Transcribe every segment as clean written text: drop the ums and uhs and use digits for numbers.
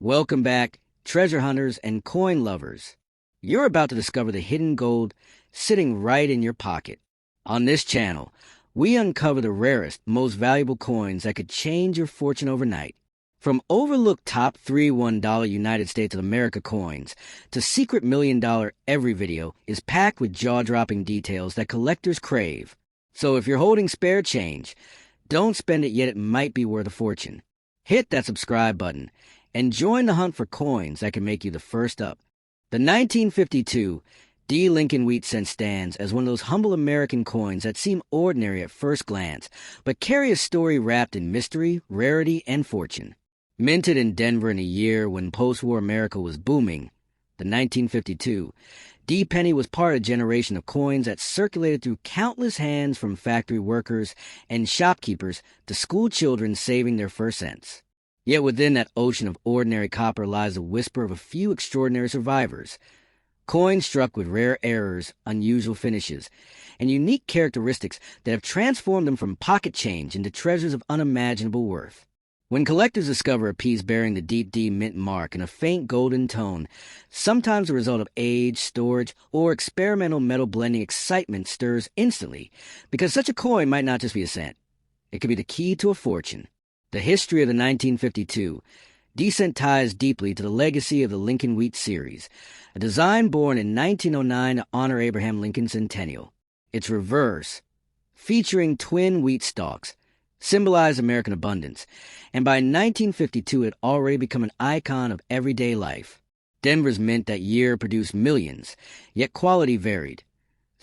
Welcome back, treasure hunters and coin lovers. You're about to discover the hidden gold sitting right in your pocket. On this channel, we uncover the rarest, most valuable coins that could change your fortune overnight. From overlooked top 3 $1 United States of America coins to secret $1 million, every video is packed with jaw-dropping details that collectors crave. So if you're holding spare change, don't spend it yet, it might be worth a fortune. Hit that subscribe button and join the hunt for coins that can make you the first up. The 1952 D. Lincoln wheat cent stands as one of those humble American coins that seem ordinary at first glance, but carry a story wrapped in mystery, rarity, and fortune. Minted in Denver in a year when post-war America was booming, the 1952 D penny was part of a generation of coins that circulated through countless hands, from factory workers and shopkeepers to school children saving their first cents. Yet within that ocean of ordinary copper lies the whisper of a few extraordinary survivors. Coins struck with rare errors, unusual finishes, and unique characteristics that have transformed them from pocket change into treasures of unimaginable worth. When collectors discover a piece bearing the deep D mint mark in a faint golden tone, sometimes the result of age, storage, or experimental metal blending, excitement stirs instantly, because such a coin might not just be a cent. It could be the key to a fortune. The history of the 1952 D cent ties deeply to the legacy of the Lincoln Wheat series, a design born in 1909 to honor Abraham Lincoln's centennial. Its reverse, featuring twin wheat stalks, symbolized American abundance, and by 1952 it had already become an icon of everyday life. Denver's mint that year produced millions, yet quality varied.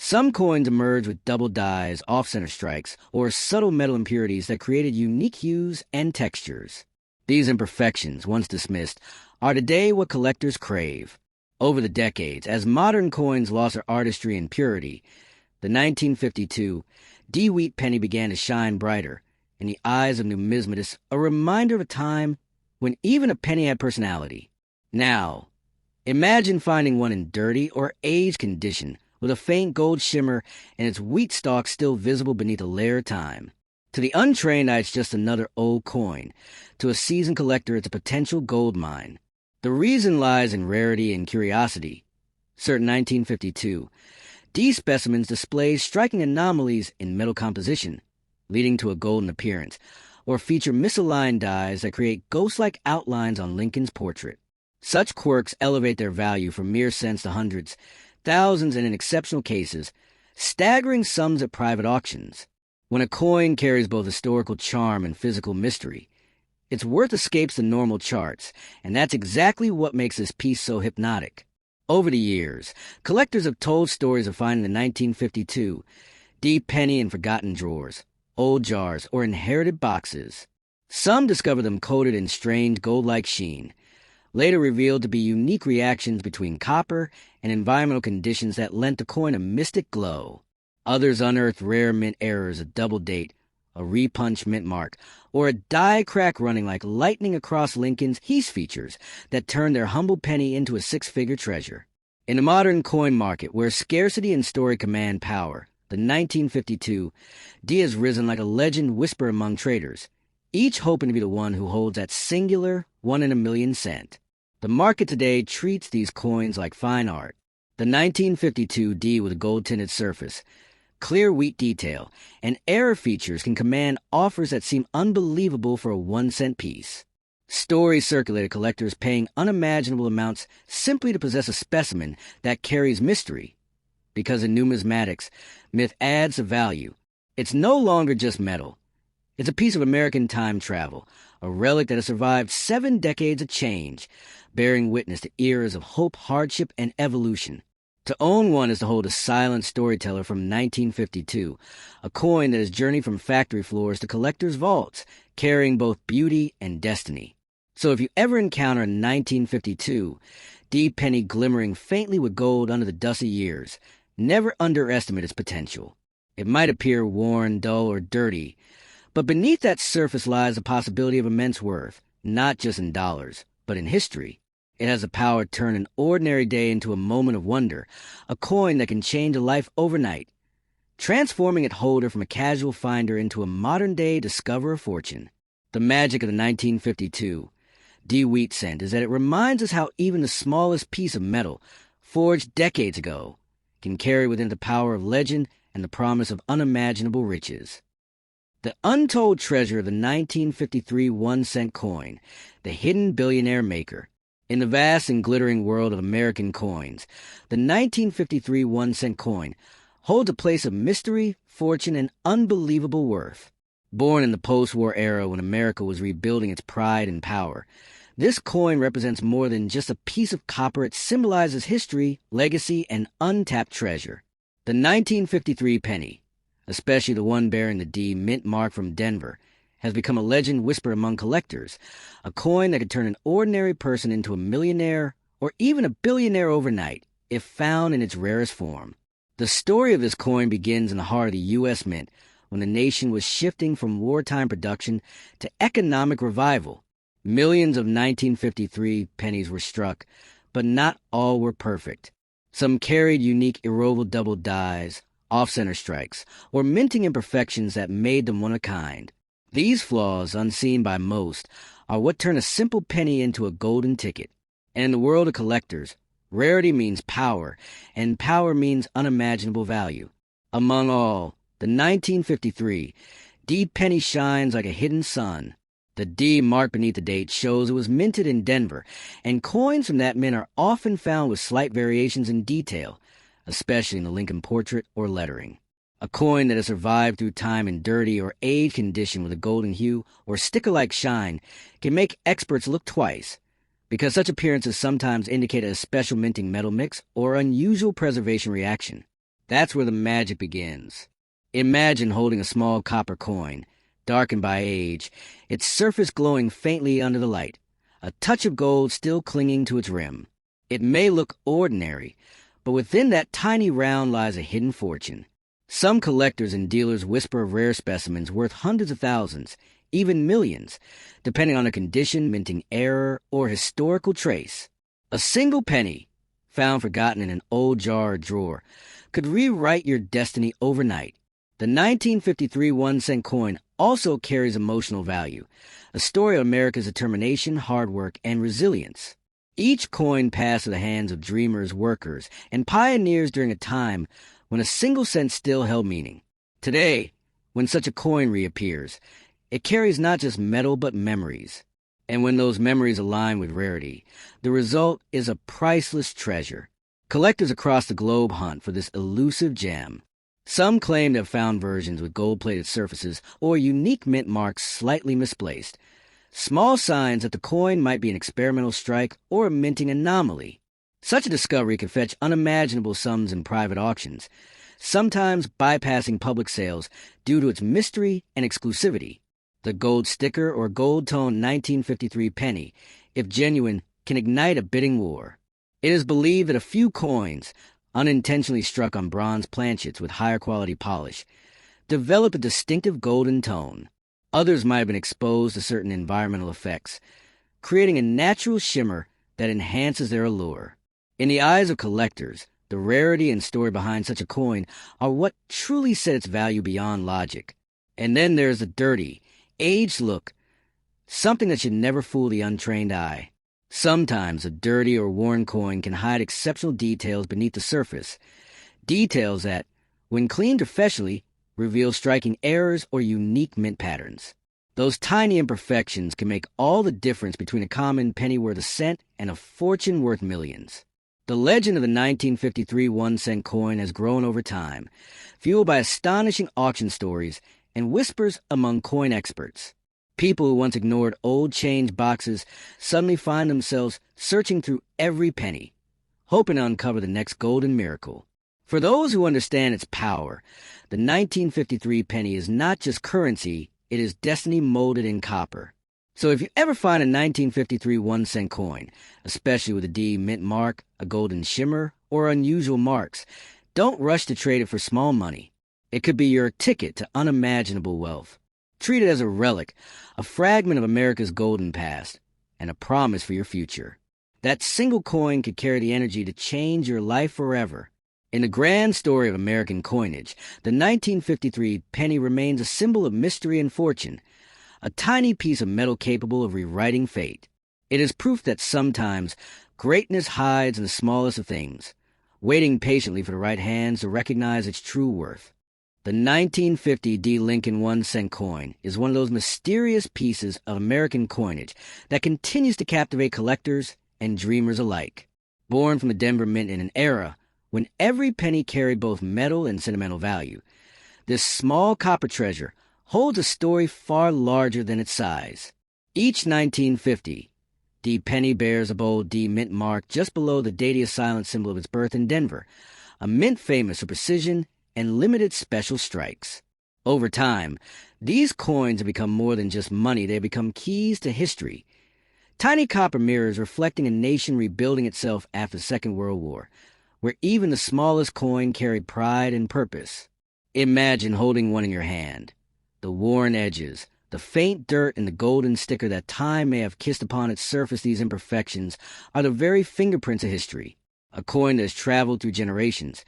Some coins emerged with double dyes, off-center strikes, or subtle metal impurities that created unique hues and textures. These imperfections, once dismissed, are today what collectors crave. Over the decades, as modern coins lost their artistry and purity, the 1952 D wheat penny began to shine brighter in the eyes of numismatists, a reminder of a time when even a penny had personality. Now, imagine finding one in dirty or aged condition, with a faint gold shimmer and its wheat stalk still visible beneath a layer of time. To the untrained eye, it's just another old coin. To a seasoned collector, it's a potential gold mine. The reason lies in rarity and curiosity. Certain 1952 D specimens display striking anomalies in metal composition, leading to a golden appearance, or feature misaligned dyes that create ghost-like outlines on Lincoln's portrait. Such quirks elevate their value from mere cents to hundreds, thousands, and in exceptional cases, staggering sums at private auctions. When a coin carries both historical charm and physical mystery, its worth escapes the normal charts, and that's exactly what makes this piece so hypnotic. Over the years, collectors have told stories of finding the 1952 D penny in forgotten drawers, old jars, or inherited boxes. Some discover them coated in strange gold-like sheen, later revealed to be unique reactions between copper and environmental conditions that lent the coin a mystic glow. Others unearthed rare mint errors, a double date, a repunched mint mark, or a die crack running like lightning across Lincoln's Heath features that turned their humble penny into a six-figure treasure. In the modern coin market, where scarcity and story command power, the 1952 D has risen like a legend whisper among traders, each hoping to be the one who holds that singular one-in-a-million cent. The market today treats these coins like fine art. The 1952 D with a gold-tinted surface, clear wheat detail, and error features can command offers that seem unbelievable for a 1-cent piece. Stories circulated, collectors paying unimaginable amounts simply to possess a specimen that carries mystery. Because in numismatics, myth adds a value. It's no longer just metal. It's a piece of American time travel, a relic that has survived 7 decades of change, bearing witness to eras of hope, hardship, and evolution. To own one is to hold a silent storyteller from 1952, a coin that has journeyed from factory floors to collectors' vaults, carrying both beauty and destiny. So if you ever encounter a 1952 D penny glimmering faintly with gold under the dust of years, never underestimate its potential. It might appear worn, dull, or dirty, but beneath that surface lies the possibility of immense worth, not just in dollars, but in history. It has the power to turn an ordinary day into a moment of wonder, a coin that can change a life overnight, transforming its holder from a casual finder into a modern-day discoverer of fortune. The magic of the 1952 D. Wheat cent is that it reminds us how even the smallest piece of metal, forged decades ago, can carry within it the power of legend and the promise of unimaginable riches. The untold treasure of the 1953 1-cent coin, the hidden billionaire maker. In the vast and glittering world of American coins, the 1953 1-cent coin holds a place of mystery, fortune, and unbelievable worth. Born in the post-war era when America was rebuilding its pride and power, this coin represents more than just a piece of copper. It symbolizes history, legacy, and untapped treasure. The 1953 penny, especially the one bearing the D mint mark from Denver, has become a legend whispered among collectors, a coin that could turn an ordinary person into a millionaire or even a billionaire overnight if found in its rarest form. The story of this coin begins in the heart of the U.S. Mint when the nation was shifting from wartime production to economic revival. Millions of 1953 pennies were struck, but not all were perfect. Some carried unique irrevolt double dies, off-center strikes, or minting imperfections that made them one of a kind. These flaws, unseen by most, are what turn a simple penny into a golden ticket. And in the world of collectors, rarity means power, and power means unimaginable value. Among all, the 1953 D penny shines like a hidden sun. The D marked beneath the date shows it was minted in Denver, and coins from that mint are often found with slight variations in detail, especially in the Lincoln portrait or lettering. A coin that has survived through time in dirty or aged condition with a golden hue or sticker-like shine can make experts look twice, because such appearances sometimes indicate a special minting metal mix or unusual preservation reaction. That's where the magic begins. Imagine holding a small copper coin, darkened by age, its surface glowing faintly under the light, a touch of gold still clinging to its rim. It may look ordinary, but within that tiny round lies a hidden fortune. Some collectors and dealers whisper of rare specimens worth hundreds of thousands, even millions, depending on their condition, minting error, or historical trace. A single penny, found forgotten in an old jar or drawer, could rewrite your destiny overnight. The 1953 1-cent coin also carries emotional value, a story of America's determination, hard work, and resilience. Each coin passed through the hands of dreamers, workers, and pioneers during a time when a single cent still held meaning. Today, when such a coin reappears, it carries not just metal but memories. And when those memories align with rarity, the result is a priceless treasure. Collectors across the globe hunt for this elusive gem. Some claim to have found versions with gold-plated surfaces or unique mint marks slightly misplaced, small signs that the coin might be an experimental strike or a minting anomaly. Such a discovery can fetch unimaginable sums in private auctions, sometimes bypassing public sales due to its mystery and exclusivity. The gold sticker or gold-toned 1953 penny, if genuine, can ignite a bidding war. It is believed that a few coins, unintentionally struck on bronze planchets with higher quality polish, develop a distinctive golden tone. Others might have been exposed to certain environmental effects, creating a natural shimmer that enhances their allure. In the eyes of collectors, the rarity and story behind such a coin are what truly set its value beyond logic. And then there's the dirty, aged look, something that should never fool the untrained eye. Sometimes a dirty or worn coin can hide exceptional details beneath the surface, details that, when cleaned professionally, reveal striking errors or unique mint patterns. Those tiny imperfections can make all the difference between a common penny worth a cent and a fortune worth millions. The legend of the 1953 1-cent coin has grown over time, fueled by astonishing auction stories and whispers among coin experts. People who once ignored old change boxes suddenly find themselves searching through every penny, hoping to uncover the next golden miracle. For those who understand its power, the 1953 penny is not just currency, it is destiny molded in copper. So if you ever find a 1953 1-cent coin, especially with a D mint mark, a golden shimmer, or unusual marks, don't rush to trade it for small money. It could be your ticket to unimaginable wealth. Treat it as a relic, a fragment of America's golden past, and a promise for your future. That single coin could carry the energy to change your life forever. In the grand story of American coinage, the 1953 penny remains a symbol of mystery and fortune, a tiny piece of metal capable of rewriting fate. It is proof that sometimes greatness hides in the smallest of things, waiting patiently for the right hands to recognize its true worth. The 1950 D. Lincoln 1-cent coin is one of those mysterious pieces of American coinage that continues to captivate collectors and dreamers alike. Born from the Denver Mint in an era when every penny carried both metal and sentimental value, this small copper treasure holds a story far larger than its size. Each 1950 D penny bears a bold D mint mark just below the date of silent symbol of its birth in Denver, a mint famous for precision and limited special strikes. Over time, these coins have become more than just money. They have become keys to history. Tiny copper mirrors reflecting a nation rebuilding itself after the Second World War, where even the smallest coin carried pride and purpose. Imagine holding one in your hand. The worn edges, the faint dirt, and the golden sticker that time may have kissed upon its surface, these imperfections are the very fingerprints of history. A coin that has traveled through generations,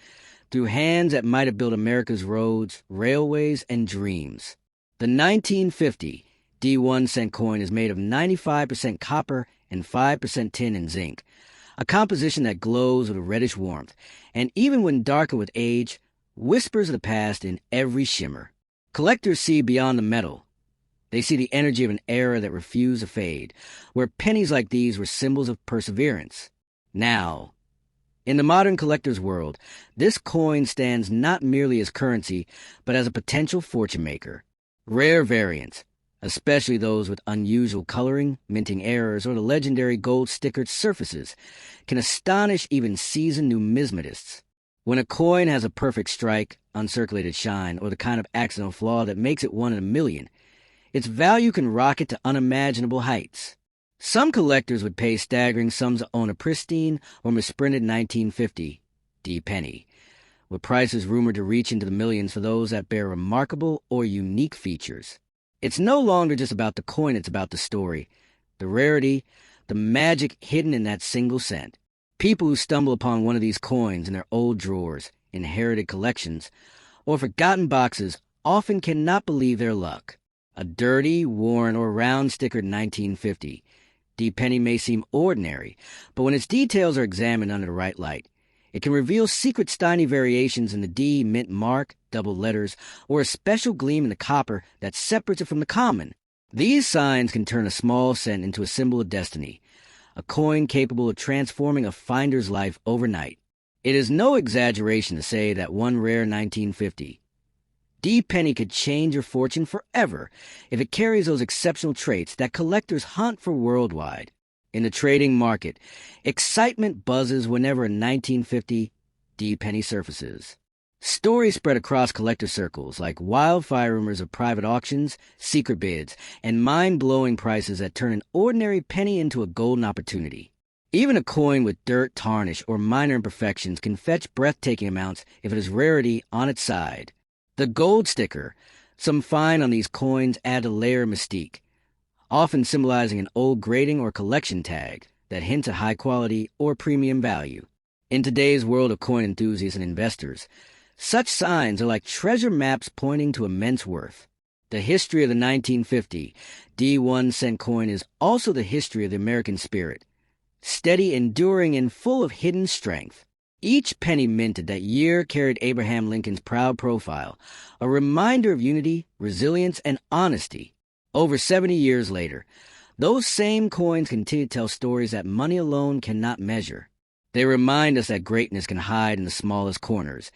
through hands that might have built America's roads, railways, and dreams. The 1950 D1-cent coin is made of 95% copper and 5% tin and zinc, a composition that glows with a reddish warmth, and even when darkened with age, whispers of the past in every shimmer. Collectors see beyond the metal. They see the energy of an era that refused to fade, where pennies like these were symbols of perseverance. Now, in the modern collector's world, this coin stands not merely as currency, but as a potential fortune maker. Rare variants, especially those with unusual coloring, minting errors, or the legendary gold-stickered surfaces, can astonish even seasoned numismatists. When a coin has a perfect strike, uncirculated shine, or the kind of accidental flaw that makes it one in a million, its value can rocket to unimaginable heights. Some collectors would pay staggering sums to own a pristine or misprinted 1950 D penny, with prices rumored to reach into the millions for those that bear remarkable or unique features. It's no longer just about the coin, it's about the story, the rarity, the magic hidden in that single cent. People who stumble upon one of these coins in their old drawers, inherited collections, or forgotten boxes often cannot believe their luck. A dirty, worn, or round-stickered 1950 D penny may seem ordinary, but when its details are examined under the right light, it can reveal secret tiny variations in the D mint mark, double letters, or a special gleam in the copper that separates it from the common. These signs can turn a small cent into a symbol of destiny, a coin capable of transforming a finder's life overnight. It is no exaggeration to say that one rare 1950 D penny could change your fortune forever if it carries those exceptional traits that collectors hunt for worldwide. In the trading market, excitement buzzes whenever a 1950 D penny surfaces. Stories spread across collector circles like wildfire rumors of private auctions, secret bids, and mind-blowing prices that turn an ordinary penny into a golden opportunity. Even a coin with dirt, tarnish, or minor imperfections can fetch breathtaking amounts if it has rarity on its side. The gold sticker, some find on these coins, add a layer of mystique, often symbolizing an old grading or collection tag that hints at high quality or premium value. In today's world of coin enthusiasts and investors, such signs are like treasure maps pointing to immense worth. The history of the 1950 D1-cent coin is also the history of the American spirit, steady, enduring, and full of hidden strength. Each penny minted that year carried Abraham Lincoln's proud profile, a reminder of unity, resilience, and honesty. Over 70 years later, those same coins continue to tell stories that money alone cannot measure. They remind us that greatness can hide in the smallest corners,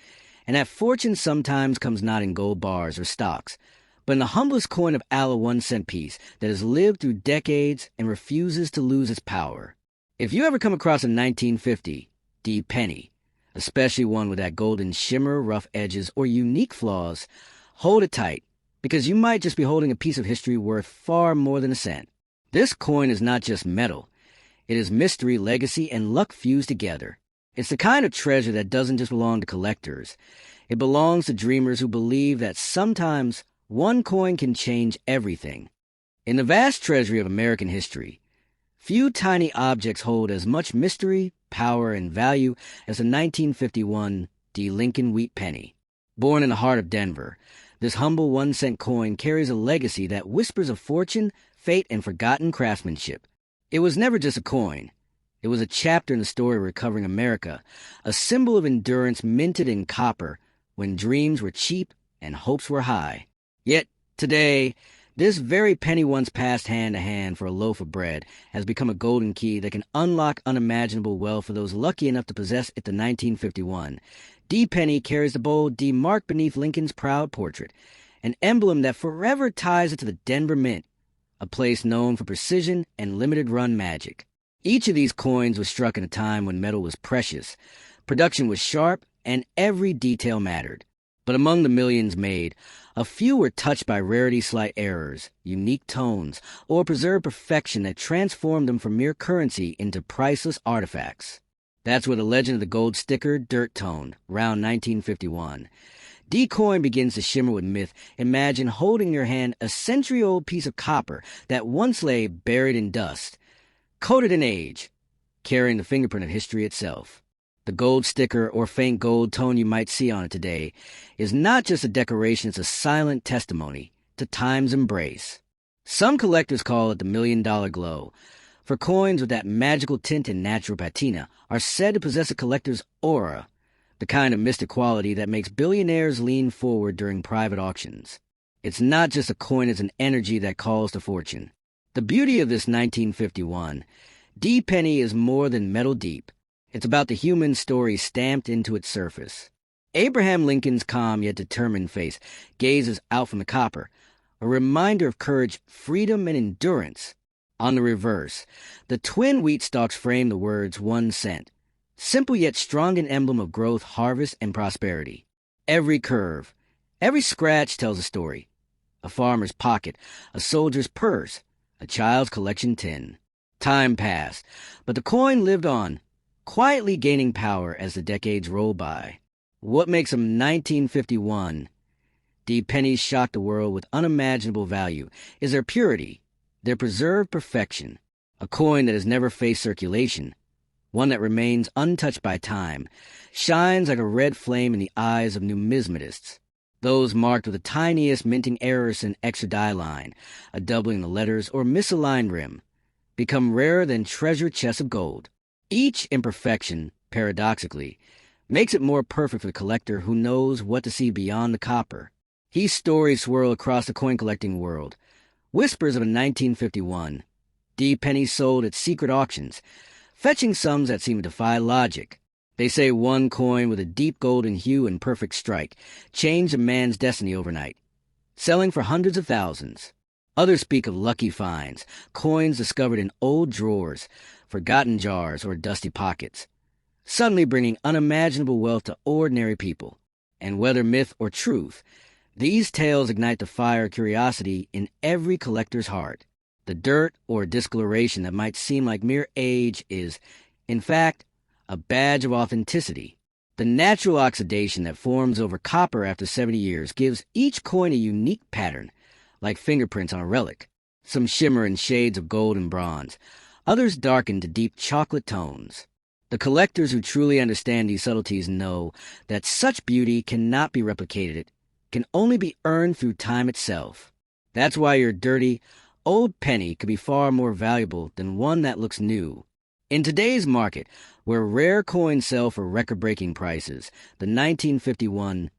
and that fortune sometimes comes not in gold bars or stocks, but in the humblest coin of Allah 1-cent piece that has lived through decades and refuses to lose its power. If you ever come across a 1950 D penny, especially one with that golden shimmer, rough edges, or unique flaws, hold it tight, because you might just be holding a piece of history worth far more than a cent. This coin is not just metal. It is mystery, legacy, and luck fused together. It's the kind of treasure that doesn't just belong to collectors. It belongs to dreamers who believe that sometimes one coin can change everything. In the vast treasury of American history, few tiny objects hold as much mystery, power, and value as the 1951 D. Lincoln wheat penny. Born in the heart of Denver, this humble 1-cent coin carries a legacy that whispers of fortune, fate, and forgotten craftsmanship. It was never just a coin. It was a chapter in the story of recovering America, a symbol of endurance minted in copper when dreams were cheap and hopes were high. Yet, today, this very penny once passed hand to hand for a loaf of bread has become a golden key that can unlock unimaginable wealth for those lucky enough to possess it. The 1951 D penny carries the bold D marked beneath Lincoln's proud portrait, an emblem that forever ties it to the Denver Mint, a place known for precision and limited run magic. Each of these coins was struck in a time when metal was precious, production was sharp, and every detail mattered. But among the millions made, a few were touched by rarity slight errors, unique tones, or preserved perfection that transformed them from mere currency into priceless artifacts. That's where the legend of the gold sticker, dirt tone, around 1951. D-coin begins to shimmer with myth. Imagine holding in your hand a century-old piece of copper that once lay buried in dust, coated in age, carrying the fingerprint of history itself. The gold sticker or faint gold tone you might see on it today is not just a decoration, it's a silent testimony to time's embrace. Some collectors call it the $1 million glow, for coins with that magical tint and natural patina are said to possess a collector's aura, the kind of mystic quality that makes billionaires lean forward during private auctions. It's not just a coin, it's an energy that calls to fortune. The beauty of this 1951 D penny is more than metal deep. It's about the human story stamped into its surface. Abraham Lincoln's calm yet determined face gazes out from the copper, a reminder of courage, freedom, and endurance. On the reverse, the twin wheat stalks frame the words 1 cent, simple yet strong, an emblem of growth, harvest, and prosperity. Every curve, every scratch tells a story. A farmer's pocket, a soldier's purse, a child's collection tin. Time passed, but the coin lived on, quietly gaining power as the decades rolled by. What makes them 1951 D pennies shock the world with unimaginable value is their purity, their preserved perfection. A coin that has never faced circulation, one that remains untouched by time, shines like a red flame in the eyes of numismatists. Those marked with the tiniest minting errors in extra die line, a doubling in the letters, or misaligned rim, become rarer than treasure chests of gold. Each imperfection, paradoxically, makes it more perfect for the collector who knows what to see beyond the copper. These stories swirl across the coin-collecting world. Whispers of a 1951 D pennies sold at secret auctions, fetching sums that seem to defy logic. They say one coin with a deep golden hue and perfect strike changed a man's destiny overnight, selling for hundreds of thousands. Others speak of lucky finds, coins discovered in old drawers, forgotten jars, or dusty pockets, suddenly bringing unimaginable wealth to ordinary people. And whether myth or truth, these tales ignite the fire of curiosity in every collector's heart. The dirt or discoloration that might seem like mere age is, in fact, a badge of authenticity. The natural oxidation that forms over copper after 70 years gives each coin a unique pattern, like fingerprints on a relic. Some shimmer in shades of gold and bronze, others darken to deep chocolate tones. The collectors who truly understand these subtleties know that such beauty cannot be replicated, can only be earned through time itself. That's why your dirty, old penny could be far more valuable than one that looks new. In today's market, where rare coins sell for record-breaking prices, the 1951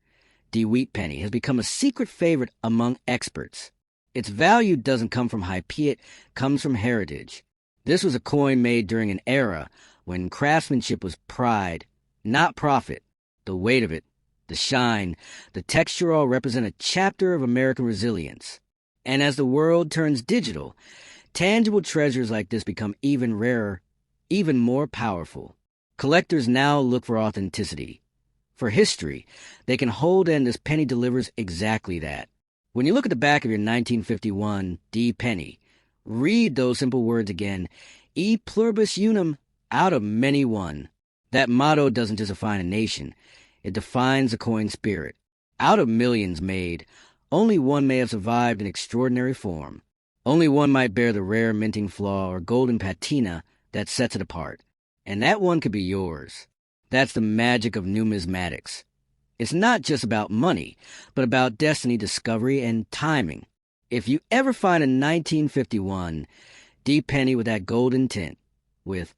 D wheat penny has become a secret favorite among experts. Its value doesn't come from hype, it comes from heritage. This was a coin made during an era when craftsmanship was pride, not profit. The weight of it, the shine, the texture all represent a chapter of American resilience. And as the world turns digital, tangible treasures like this become even rarer, even more powerful. Collectors now look for authenticity. For history, they can hold, and this penny delivers exactly that. When you look at the back of your 1951 D penny, read those simple words again: E pluribus unum, out of many one. That motto doesn't just define a nation, it defines the coin spirit. Out of millions made, only one may have survived in extraordinary form. Only one might bear the rare minting flaw or golden patina that sets it apart. And that one could be yours. That's the magic of numismatics. It's not just about money, but about destiny, discovery, and timing. If you ever find a 1951 deep penny with that golden tint with